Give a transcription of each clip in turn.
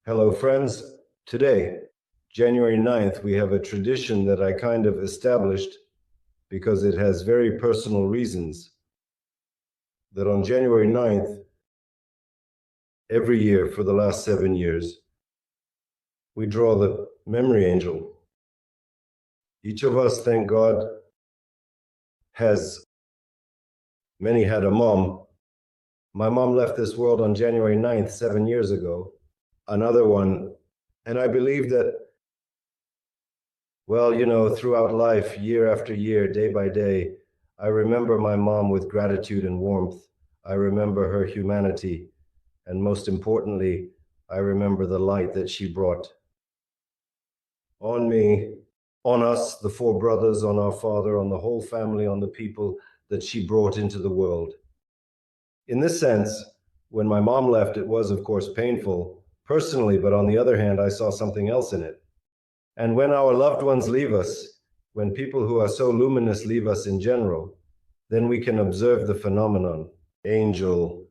Hello, friends. Today, January 9th, we have a tradition that I kind of established because it has very personal reasons. That on January 9th, every year for the last 7 years, we draw the memory angel. Each of us, thank God, many had a mom. My mom left this world on January 9th, 7 years ago. Another one. And I believe that throughout life, year after year, day by day, I remember my mom with gratitude and warmth. I remember her humanity. And most importantly, I remember the light that she brought on me, on us, the four brothers, on our father, on the whole family, on the people that she brought into the world. In this sense, when my mom left, it was, of course, painful personally, but on the other hand, I saw something else in it. And when our loved ones leave us, when people who are so luminous leave us in general, then we can observe the phenomenon, angel.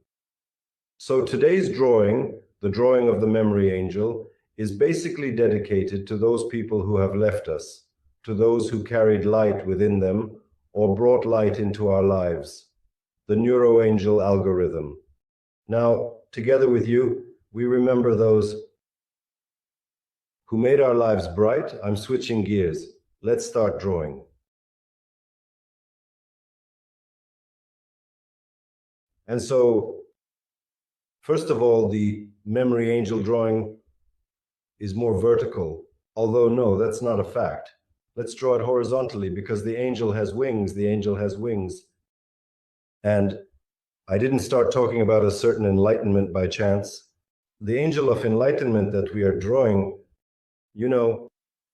So today's drawing, the drawing of the memory angel, is basically dedicated to those people who have left us, to those who carried light within them or brought light into our lives, the neuroangel algorithm. Now, together with you, we remember those who made our lives bright. I'm switching gears. Let's start drawing. And so, first of all, the memory angel drawing is more vertical, although no, that's not a fact. Let's draw it horizontally because the angel has wings, the angel has wings. And I didn't start talking about a certain enlightenment by chance. The angel of enlightenment that we are drawing,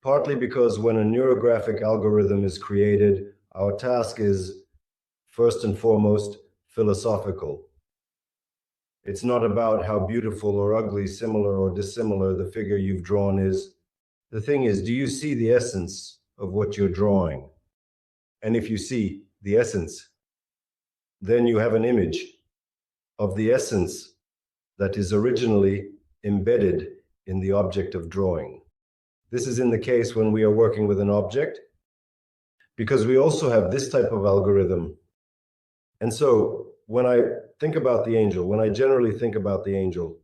partly because when a neurographic algorithm is created, our task is first and foremost philosophical. It's not about how beautiful or ugly, similar or dissimilar the figure you've drawn is. The thing is, do you see the essence of what you're drawing? And if you see the essence, then you have an image of the essence that is originally embedded in the object of drawing. This is in the case when we are working with an object, because we also have this type of algorithm. And so when I think about the angel, when I generally think about the angel,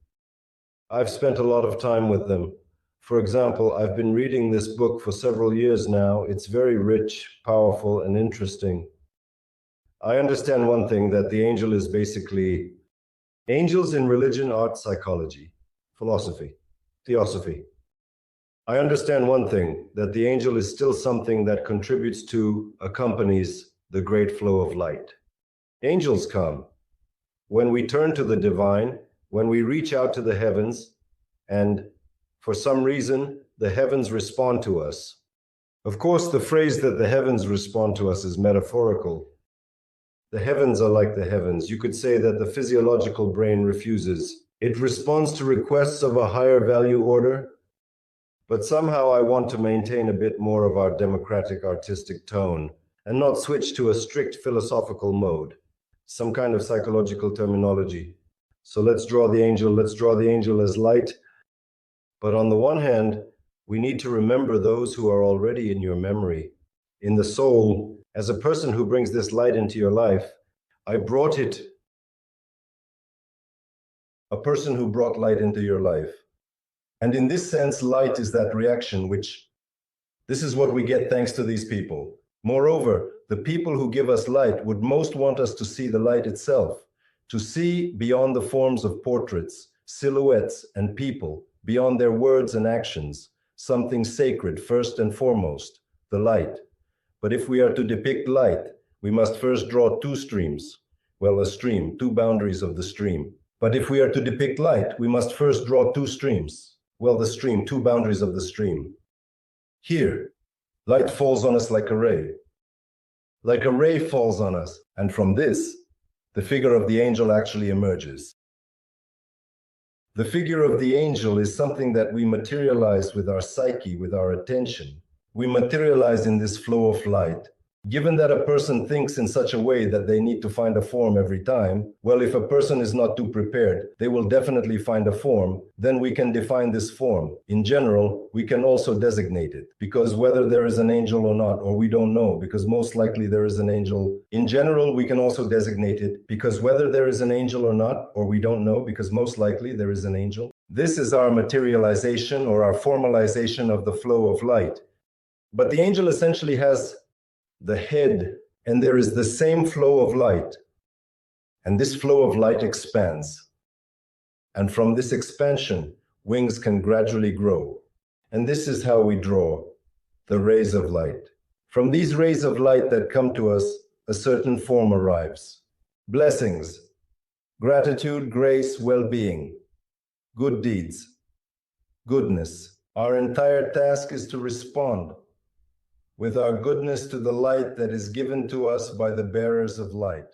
I've spent a lot of time with them. For example, I've been reading this book for several years now. It's very rich, powerful, and interesting. I understand one thing, that the angel is basically angels in religion, art, psychology, philosophy, theosophy. I understand one thing, that the angel is still something that contributes to, accompanies the great flow of light. Angels come when we turn to the divine, when we reach out to the heavens, and for some reason, the heavens respond to us. Of course, the phrase that the heavens respond to us is metaphorical. The heavens are like the heavens. You could say that the physiological brain refuses. It responds to requests of a higher value order, but somehow I want to maintain a bit more of our democratic artistic tone and not switch to a strict philosophical mode, some kind of psychological terminology. So let's draw the angel. Let's draw the angel as light. But on the one hand, we need to remember those who are already in your memory, in the soul. As a person who brings this light into your life, I brought it, a person who brought light into your life. And in this sense, light is that reaction, this is what we get thanks to these people. Moreover, the people who give us light would most want us to see the light itself, to see beyond the forms of portraits, silhouettes, and people, beyond their words and actions, something sacred first and foremost, the light. But if we are to depict light, we must first draw two streams. Well, a stream, two boundaries of the stream. But if we are to depict light, we must first draw two streams. Well, the stream, two boundaries of the stream. Here, light falls on us like a ray. Like a ray falls on us. And from this, the figure of the angel actually emerges. The figure of the angel is something that we materialize with our psyche, with our attention. We materialize in this flow of light. Given that a person thinks in such a way that they need to find a form every time, well, if a person is not too prepared, they will definitely find a form. Then we can define this form. In general, we can also designate it, because whether there is an angel or not, or we don't know, because most likely there is an angel. In general, we can also designate it, because whether there is an angel or not, or we don't know, because most likely there is an angel. This is our materialization or our formalization of the flow of light. But the angel essentially has the head, and there is the same flow of light. And this flow of light expands. And from this expansion, wings can gradually grow. And this is how we draw the rays of light. From these rays of light that come to us, a certain form arrives. Blessings, gratitude, grace, well-being, good deeds, goodness. Our entire task is to respond with our goodness to the light that is given to us by the bearers of light.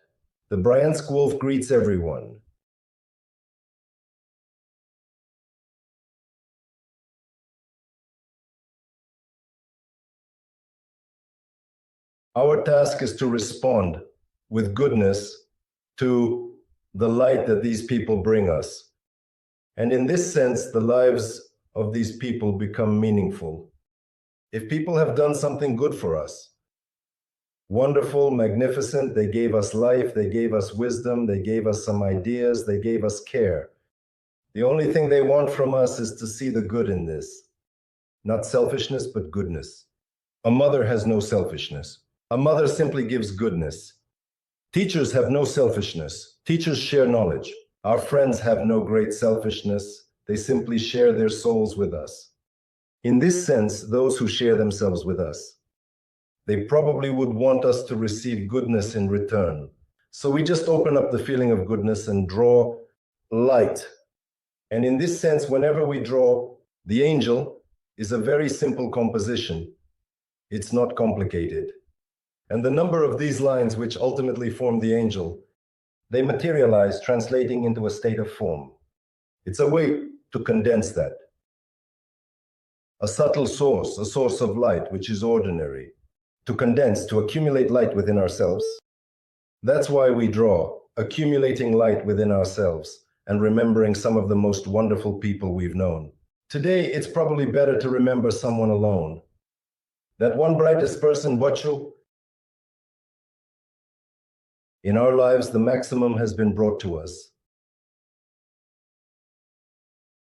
The Bryansk wolf greets everyone. Our task is to respond with goodness to the light that these people bring us. And in this sense, the lives of these people become meaningful. If people have done something good for us, wonderful, magnificent, they gave us life, they gave us wisdom, they gave us some ideas, they gave us care. The only thing they want from us is to see the good in this. Not selfishness, but goodness. A mother has no selfishness. A mother simply gives goodness. Teachers have no selfishness. Teachers share knowledge. Our friends have no great selfishness. They simply share their souls with us. In this sense, those who share themselves with us, they probably would want us to receive goodness in return. So we just open up the feeling of goodness and draw light. And in this sense, whenever we draw, the angel is a very simple composition. It's not complicated. And the number of these lines which ultimately form the angel, they materialize, translating into a state of form. It's a way to condense that. A subtle source, a source of light, which is ordinary, to condense, to accumulate light within ourselves. That's why we draw, accumulating light within ourselves and remembering some of the most wonderful people we've known. Today, it's probably better to remember someone alone. That one brightest person, Bochu. In our lives, the maximum has been brought to us.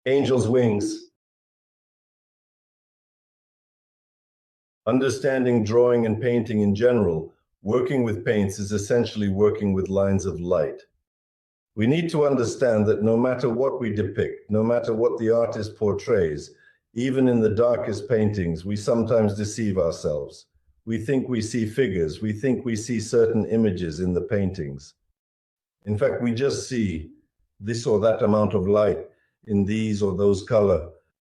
Angel's wings. Understanding drawing and painting in general, working with paints is essentially working with lines of light. We need to understand that no matter what we depict, no matter what the artist portrays, even in the darkest paintings, we sometimes deceive ourselves. We think we see figures, we think we see certain images in the paintings. In fact, we just see this or that amount of light in these or those color.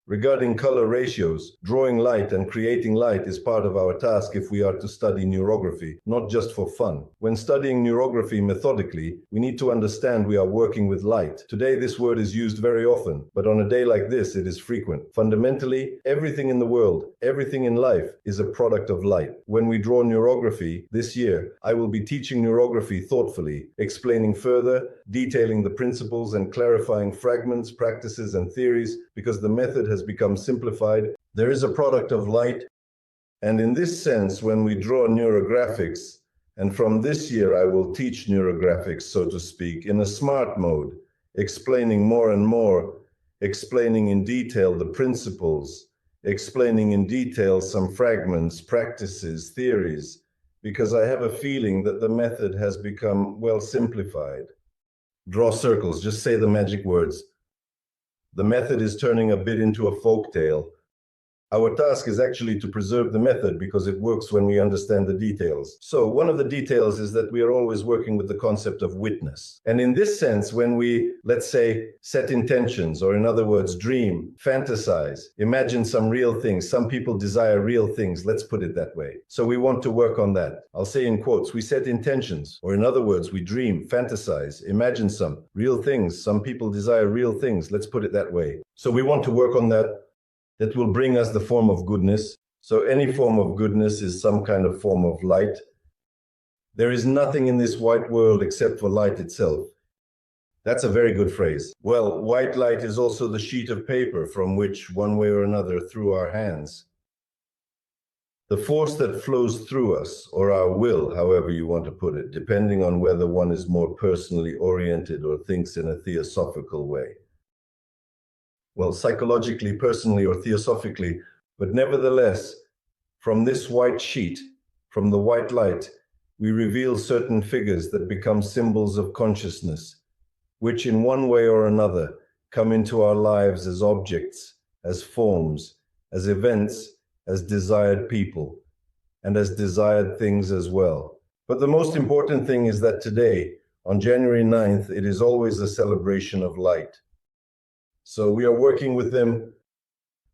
Regarding color ratios, drawing light and creating light is part of our task if we are to study neurography, not just for fun. When studying neurography methodically, we need to understand we are working with light. Today, this word is used very often, but on a day like this, it is frequent. Fundamentally, everything in the world, everything in life is a product of light. When we draw neurography this year, I will be teaching neurography thoughtfully, explaining further, detailing the principles and clarifying fragments, practices, and theories, because the method has become simplified. There is a product of light. And in this sense, when we draw neurographics, and from this year I will teach neurographics, so to speak, in a smart mode, explaining more and more, explaining in detail the principles, explaining in detail some fragments, practices, theories, because I have a feeling that the method has become well simplified. Draw circles, just say the magic words. The method is turning a bit into a folk tale. Our task is actually to preserve the method because it works when we understand the details. So one of the details is that we are always working with the concept of witness. And in this sense, when we, let's say, set intentions, or in other words, dream, fantasize, imagine some real things. Some people desire real things, let's put it that way. So we want to work on that. I'll say in quotes, we set intentions, or in other words, we dream, fantasize, imagine some real things. Some people desire real things, let's put it that way. So we want to work on that. That will bring us the form of goodness. So any form of goodness is some kind of form of light. There is nothing in this white world except for light itself. That's a very good phrase. Well, white light is also the sheet of paper from which, one way or another, through our hands, the force that flows through us, or our will, however you want to put it, depending on whether one is more personally oriented or thinks in a theosophical way. Well, psychologically, personally, or theosophically, but nevertheless, from this white sheet, from the white light, we reveal certain figures that become symbols of consciousness, which in one way or another come into our lives as objects, as forms, as events, as desired people, and as desired things as well. But the most important thing is that today, on January 9th, it is always a celebration of light. So we are working with them.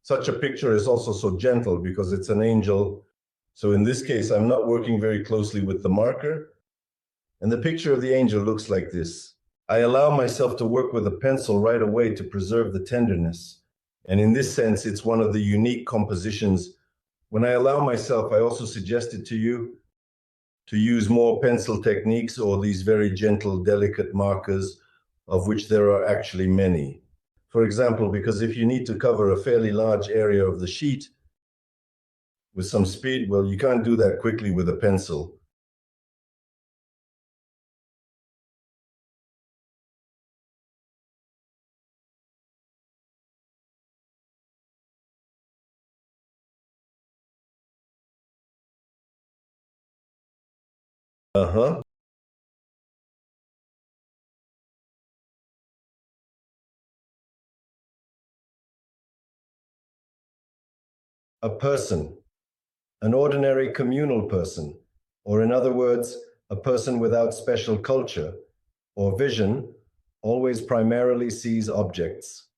Such a picture is also so gentle because it's an angel. So in this case, I'm not working very closely with the marker. And the picture of the angel looks like this. I allow myself to work with a pencil right away to preserve the tenderness. And in this sense, it's one of the unique compositions. When I allow myself, I also suggested to you to use more pencil techniques or these very gentle, delicate markers, of which there are actually many. For example, because if you need to cover a fairly large area of the sheet with some speed, well, you can't do that quickly with a pencil. Uh-huh. A person, an ordinary communal person, or in other words, a person without special culture or vision, always primarily sees objects.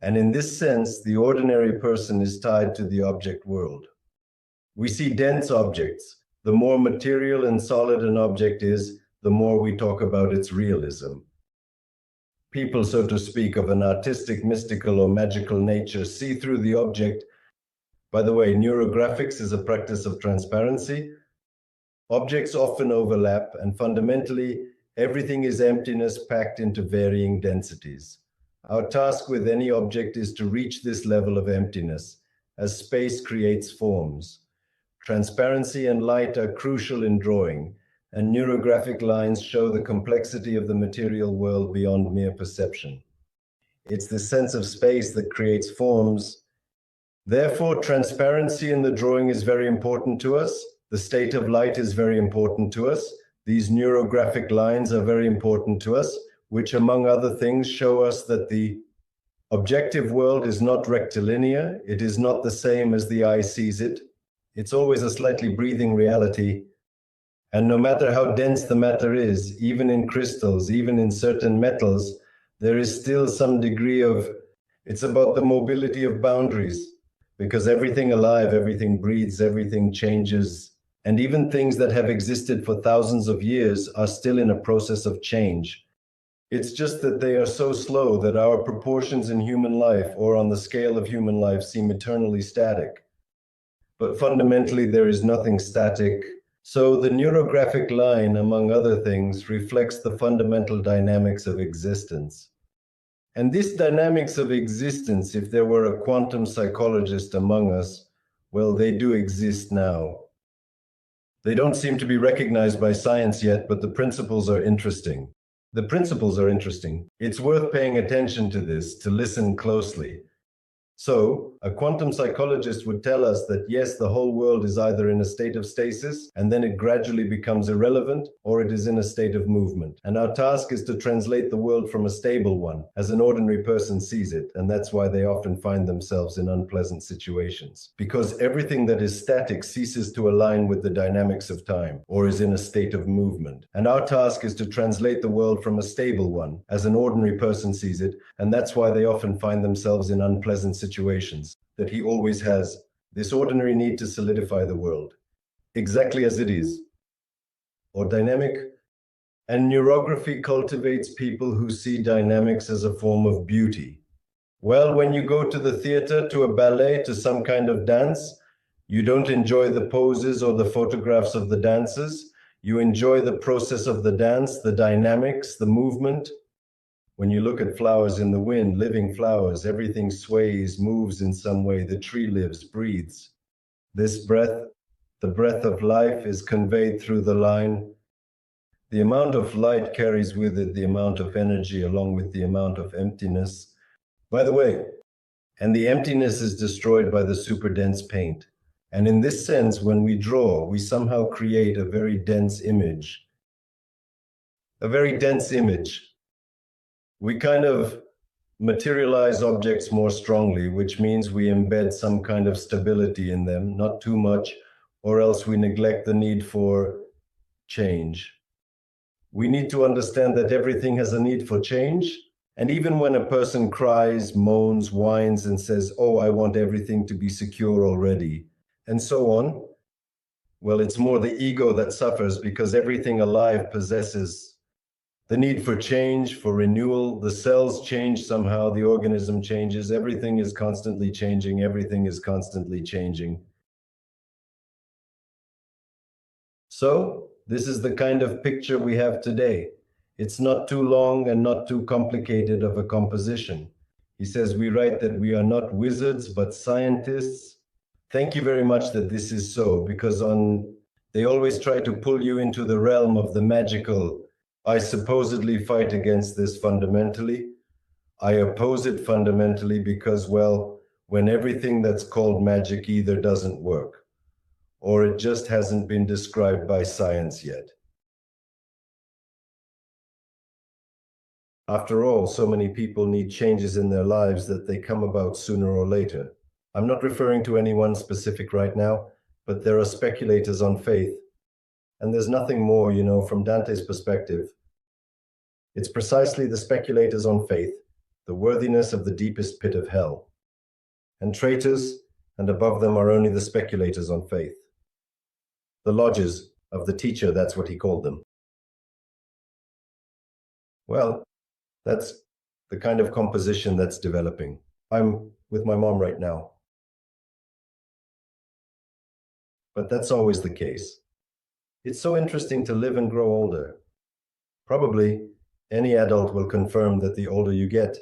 And in this sense, the ordinary person is tied to the object world. We see dense objects. The more material and solid an object is, the more we talk about its realism. People, so to speak, of an artistic, mystical, or magical nature see through the object. By the way, neurographics is a practice of transparency. Objects often overlap, and fundamentally, everything is emptiness packed into varying densities. Our task with any object is to reach this level of emptiness, as space creates forms. Transparency and light are crucial in drawing, and neurographic lines show the complexity of the material world beyond mere perception. It's the sense of space that creates forms. Therefore, transparency in the drawing is very important to us. The state of light is very important to us. These neurographic lines are very important to us, which, among other things, show us that the objective world is not rectilinear. It is not the same as the eye sees it. It's always a slightly breathing reality. And no matter how dense the matter is, even in crystals, even in certain metals, there is still some degree of, it's about the mobility of boundaries, because everything alive, everything breathes, everything changes. And even things that have existed for thousands of years are still in a process of change. It's just that they are so slow that our proportions in human life or on the scale of human life seem eternally static. But fundamentally, there is nothing static. So the neurographic line, among other things, reflects the fundamental dynamics of existence. And this dynamics of existence, if there were a quantum psychologist among us, well, they do exist now. They don't seem to be recognized by science yet, but the principles are interesting. The principles are interesting. It's worth paying attention to this, to listen closely. So, a quantum psychologist would tell us that yes, the whole world is either in a state of stasis and then it gradually becomes irrelevant, or it is in a state of movement. And our task is to translate the world from a stable one, as an ordinary person sees it, and that's why they often find themselves in unpleasant situations. Because everything that is static ceases to align with the dynamics of time, or is in a state of movement. And our task is to translate the world from a stable one, as an ordinary person sees it, and that's why they often find themselves in unpleasant situations, that he always has this ordinary need to solidify the world, exactly as it is, or dynamic. And neurography cultivates people who see dynamics as a form of beauty. Well, when you go to the theater, to a ballet, to some kind of dance, You don't enjoy the poses or the photographs of the dancers. You enjoy the process of the dance, the dynamics, the movement. When you look at flowers in the wind, living flowers, everything sways, moves in some way. The tree lives, breathes. This breath, the breath of life, is conveyed through the line. The amount of light carries with it the amount of energy along with the amount of emptiness. By the way, and the emptiness is destroyed by the superdense paint. And in this sense, when we draw, we somehow create a very dense image. A very dense image. We kind of materialize objects more strongly, which means we embed some kind of stability in them, not too much, or else we neglect the need for change. We need to understand that everything has a need for change. And even when a person cries, moans, whines, and says, "Oh, I want everything to be secure already," and so on, well, it's more the ego that suffers because everything alive possesses the need for change, for renewal. The cells change somehow, the organism changes, everything is constantly changing, everything is constantly changing. So, this is the kind of picture we have today. It's not too long and not too complicated of a composition. He says, we write that we are not wizards, but scientists. Thank you very much that this is so, because they always try to pull you into the realm of the magical. I supposedly fight against this fundamentally. I oppose it fundamentally because, well, when everything that's called magic either doesn't work or it just hasn't been described by science yet. After all, so many people need changes in their lives that they come about sooner or later. I'm not referring to anyone specific right now, but there are speculators on faith. And there's nothing more, from Dante's perspective. It's precisely the speculators on faith, the worthiness of the deepest pit of hell. And traitors, and above them are only the speculators on faith. The lodges of the teacher, that's what he called them. Well, that's the kind of composition that's developing. I'm with my mom right now. But that's always the case. It's so interesting to live and grow older. Probably any adult will confirm that the older you get,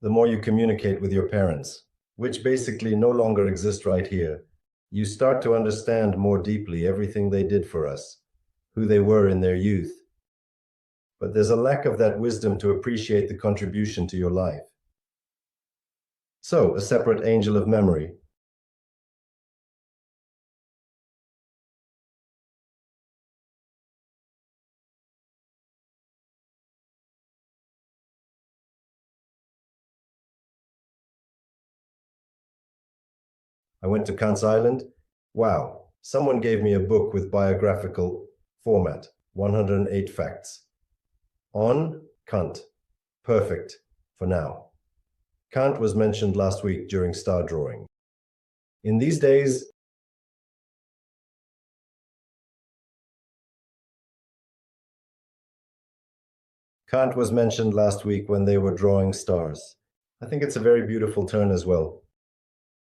the more you communicate with your parents, which basically no longer exist right here. You start to understand more deeply everything they did for us, who they were in their youth. But there's a lack of that wisdom to appreciate the contribution to your life. So, a separate angel of memory. I went to Kant's Island. Wow, someone gave me a book with biographical format, 108 facts. On Kant. Perfect for now. Kant was mentioned last week during star drawing. In these days, Kant was mentioned last week when they were drawing stars. I think it's a very beautiful turn as well.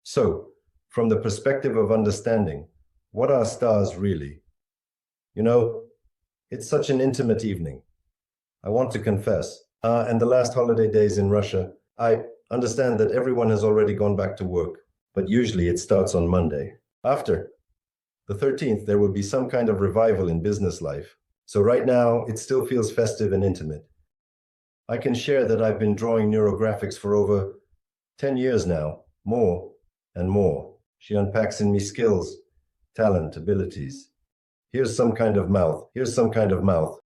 So, from the perspective of understanding, what are stars really? It's such an intimate evening. I want to confess. And the last holiday days in Russia, I understand that everyone has already gone back to work, but usually it starts on Monday. After the 13th, there will be some kind of revival in business life. So right now, it still feels festive and intimate. I can share that I've been drawing neurographics for over 10 years now, more and more. She unpacks in me skills, talent, abilities. Here's some kind of mouth.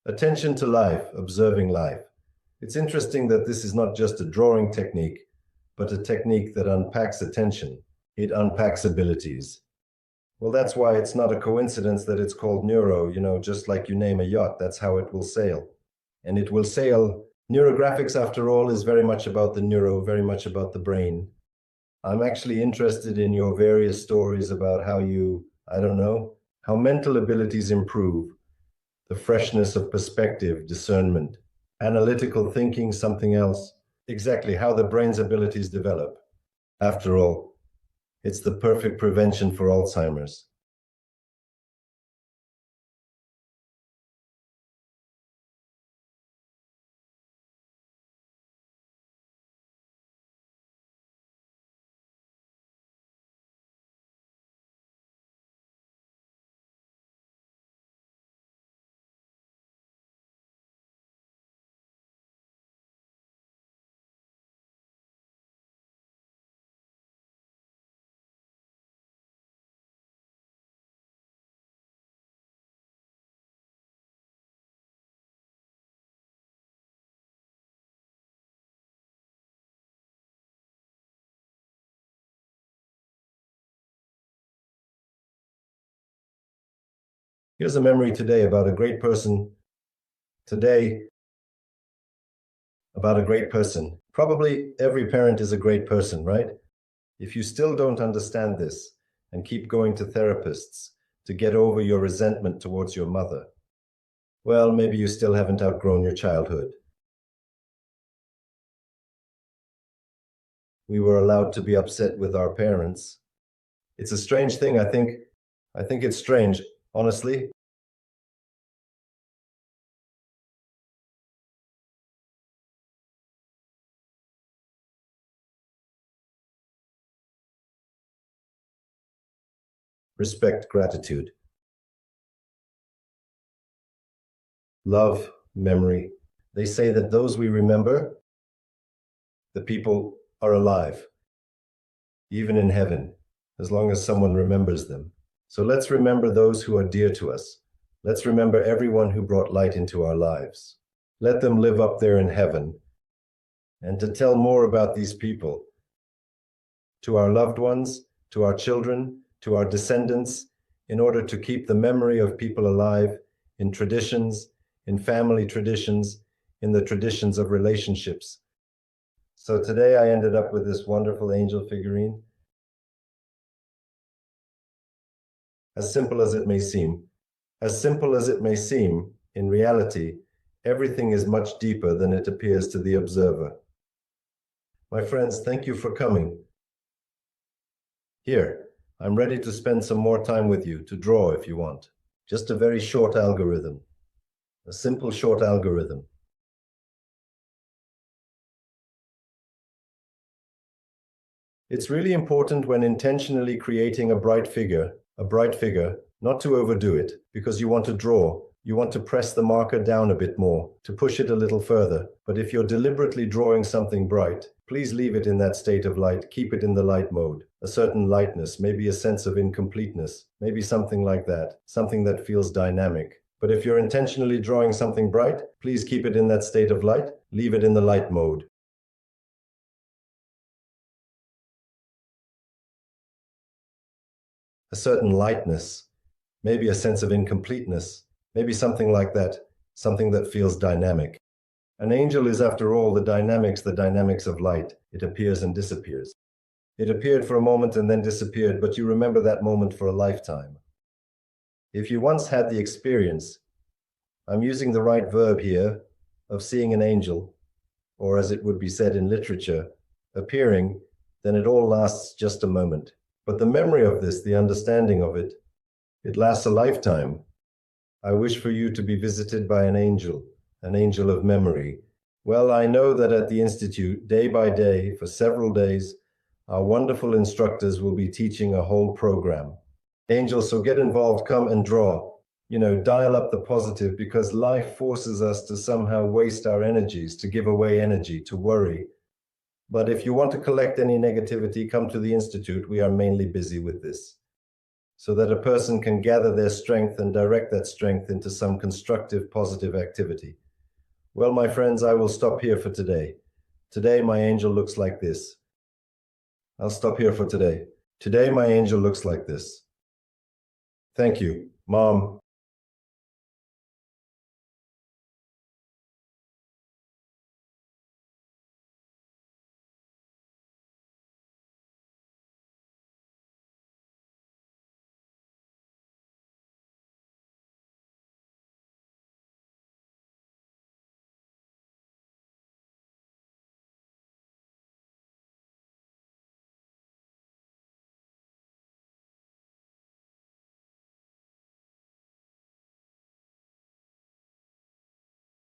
Attention to life, observing life. It's interesting that this is not just a drawing technique, but a technique that unpacks attention. It unpacks abilities. Well, that's why it's not a coincidence that it's called neuro, just like you name a yacht, that's how it will sail. And it will sail. Neurographics, after all, is very much about the neuro, very much about the brain. I'm actually interested in your various stories about how how mental abilities improve, the freshness of perspective, discernment, analytical thinking, something else. Exactly how the brain's abilities develop. After all, It's the perfect prevention for Alzheimer's. Here's a memory today about a great person. Today, about a great person. Probably every parent is a great person, right? If you still don't understand this and keep going to therapists to get over your resentment towards your mother, well, maybe you still haven't outgrown your childhood. We were allowed to be upset with our parents. It's a strange thing, I think. I think it's strange, honestly. Respect, gratitude, love, memory. They say that those we remember, the people are alive, even in heaven, as long as someone remembers them. So let's remember those who are dear to us. Let's remember everyone who brought light into our lives. Let them live up there in heaven. And to tell more about these people, to our loved ones, to our children, to our descendants, in order to keep the memory of people alive in traditions, in family traditions, in the traditions of relationships. So today I ended up with this wonderful angel figurine. As simple as it may seem, as simple as it may seem, in reality, everything is much deeper than it appears to the observer. My friends, thank you for coming. Here, I'm ready to spend some more time with you to draw if you want. Just a very short algorithm, a simple short algorithm. It's really important when intentionally creating a bright figure, not to overdo it, because you want to draw. You want to press the marker down a bit more, to push it a little further. But if you're deliberately drawing something bright, please leave it in that state of light. Keep it in the light mode. A certain lightness, maybe a sense of incompleteness, maybe something like that, something that feels dynamic. But if you're intentionally drawing something bright, please keep it in that state of light. Leave it in the light mode. A certain lightness, maybe a sense of incompleteness, maybe something like that, something that feels dynamic. An angel is, after all, the dynamics of light. It appears and disappears. It appeared for a moment and then disappeared, but you remember that moment for a lifetime. If you once had the experience, I'm using the right verb here, of seeing an angel, or as it would be said in literature, appearing, then it all lasts just a moment. But the memory of this, the understanding of it, it lasts a lifetime. I wish for you to be visited by an angel of memory. Well, I know that at the Institute, day by day, for several days, our wonderful instructors will be teaching a whole program. Angels, so get involved, come and draw. Dial up the positive, because life forces us to somehow waste our energies, to give away energy, to worry. But if you want to collect any negativity, come to the Institute. We are mainly busy with this, so that a person can gather their strength and direct that strength into some constructive, positive activity. Well, my friends, I will stop here for today. Today, my angel looks like this. I'll stop here for today. Today, my angel looks like this. Thank you, Mom.